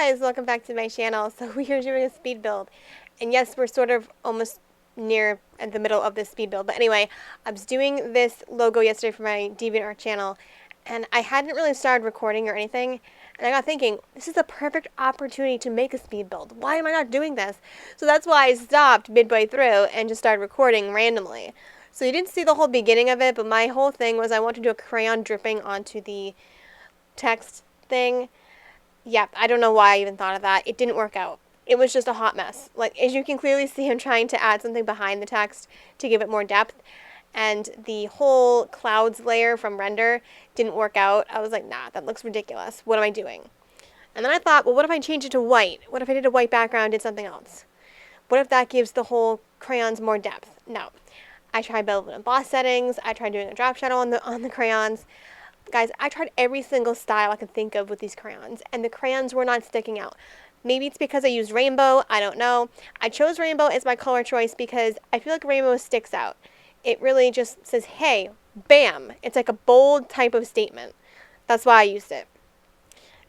guys, welcome back to my channel. So we are doing a speed build, and yes, we're sort of almost near at the middle of this speed build, but anyway, I was doing this logo yesterday for my DeviantArt channel, and I hadn't really started recording or anything, and I got thinking, this is a perfect opportunity to make a speed build. Why am I not doing this? So that's why I stopped midway through and just started recording randomly. So you didn't see the whole beginning of it, but my whole thing was I wanted to do a crayon dripping onto the text thing. Yep, I don't know why I even thought of that. It didn't work out. It was just a hot mess. Like, as you can clearly see, I'm trying to add something behind the text to give it more depth. And the whole clouds layer from render didn't work out. I was like, nah, that looks ridiculous. What am I doing? And then I thought, well, what if I change it to white? What if I did a white background and did something else? What if that gives the whole crayons more depth? No. I tried building emboss settings. I tried doing a drop shadow on the crayons. Guys, I tried every single style I could think of with these crayons, and the crayons were not sticking out. Maybe it's because I used rainbow, I don't know. I chose rainbow as my color choice because I feel like rainbow sticks out. It really just says, hey, bam. It's like a bold type of statement. That's why I used it.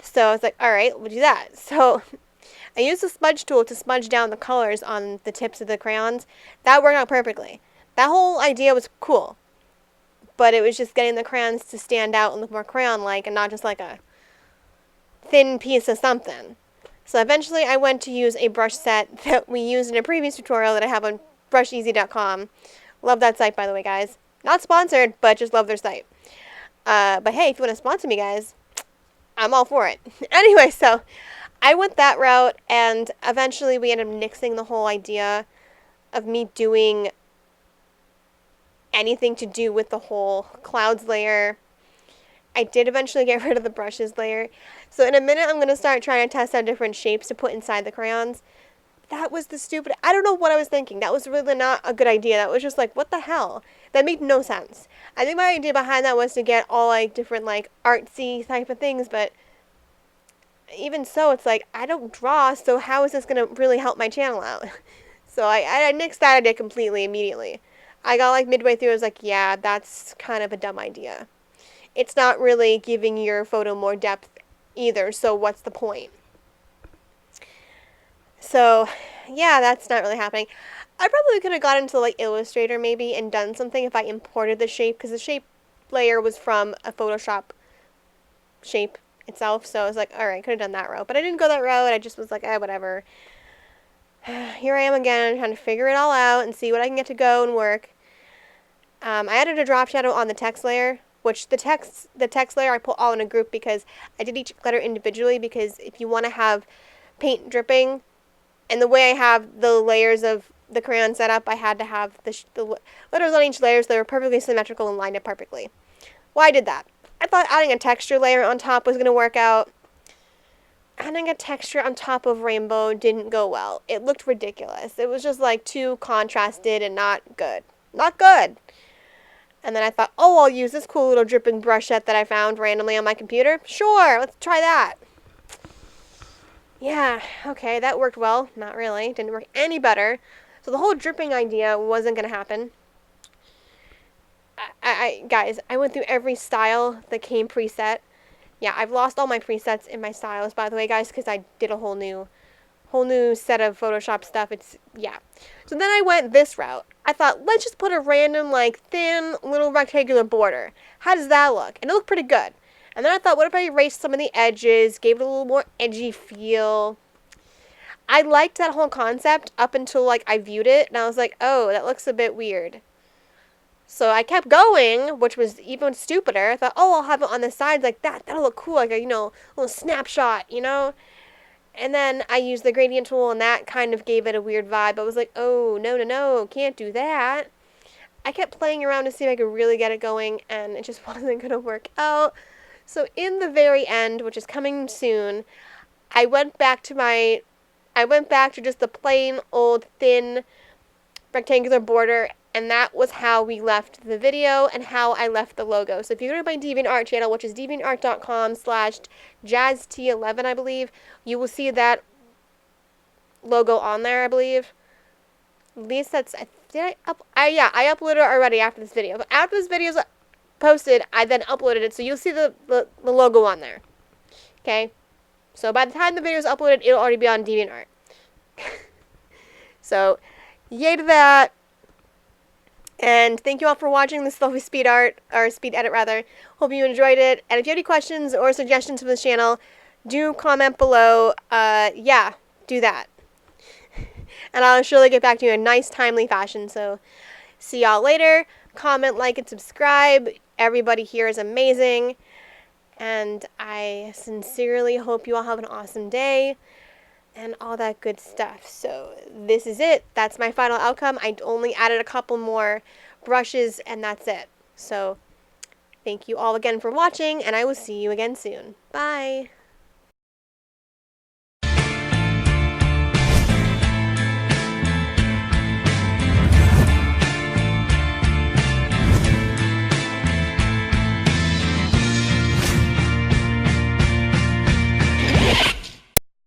So I was like, all right, we'll do that. So I used the smudge tool to smudge down the colors on the tips of the crayons. That worked out perfectly. That whole idea was cool. But it was just getting the crayons to stand out and look more crayon-like and not just like a thin piece of something. So eventually I went to use a brush set that we used in a previous tutorial that I have on brusheasy.com. Love that site, by the way, guys. Not sponsored, but just love their site. But hey, if you want to sponsor me, guys, I'm all for it. Anyway, so I went that route, and eventually we ended up nixing the whole idea of me doing anything to do with the whole clouds layer. I did eventually get rid of the brushes layer. So in a minute, I'm going to start trying to test out different shapes to put inside the crayons. That was the stupid... I don't know what I was thinking. That was really not a good idea. That was just like, what the hell? That made no sense. I think my idea behind that was to get all like different like artsy type of things, but even so, it's like, I don't draw, so how is this going to really help my channel out? So I nixed that idea completely immediately. I got like midway through, I was like, yeah, that's kind of a dumb idea. It's not really giving your photo more depth either, so what's the point? So, yeah, that's not really happening. I probably could have got into like Illustrator maybe and done something if I imported the shape, because the shape layer was from a Photoshop shape itself, so I was like, alright, could have done that route. But I didn't go that route, I just was like, whatever. Here I am again, trying to figure it all out and see what I can get to go and work. I added a drop shadow on the text layer, which the text layer I put all in a group because I did each letter individually, because if you want to have paint dripping, and the way I have the layers of the crayon set up, I had to have the letters on each layer so they were perfectly symmetrical and lined up perfectly. Well, I did that. I thought adding a texture layer on top was going to work out. Adding a texture on top of rainbow didn't go well. It looked ridiculous. It was just like too contrasted and not good. Not good! And then I thought, oh, I'll use this cool little dripping brush set that I found randomly on my computer. Sure, let's try that. Yeah, okay, that worked well. Not really. Didn't work any better. So the whole dripping idea wasn't going to happen. Guys, I went through every style that came preset. Yeah, I've lost all my presets in my styles, by the way, guys, because I did a whole new set of Photoshop stuff. Yeah. So then I went this route. I thought, let's just put a random, like, thin little rectangular border. How does that look? And it looked pretty good. And then I thought, what if I erased some of the edges, gave it a little more edgy feel? I liked that whole concept up until, like, I viewed it, and I was like, oh, that looks a bit weird. So I kept going, which was even stupider. I thought, oh, I'll have it on the sides like that. That'll look cool, like a, little snapshot, And then I used the gradient tool, and that kind of gave it a weird vibe. I was like, oh, no, can't do that. I kept playing around to see if I could really get it going, and it just wasn't going to work out. So in the very end, which is coming soon, I went back to just the plain old thin rectangular border, and that was how we left the video and how I left the logo. So if you go to my DeviantArt channel, which is deviantart.com/jazzt11, I believe, you will see that logo on there, I believe. At least that's... I uploaded it already after this video. But after this video is posted, I then uploaded it, so you'll see the logo on there. Okay? So by the time the video is uploaded, it'll already be on DeviantArt. So, yay to that. And thank you all for watching this lovely speed art, or speed edit rather. Hope you enjoyed it. And if you have any questions or suggestions for this channel, do comment below. Yeah, do that. And I'll surely get back to you in a nice, timely fashion. So, see y'all later. Comment, like, and subscribe. Everybody here is amazing. And I sincerely hope you all have an awesome day. And all that good stuff. So this is it. That's my final outcome. I only added a couple more brushes and that's it. So thank you all again for watching, and I will see you again soon. Bye.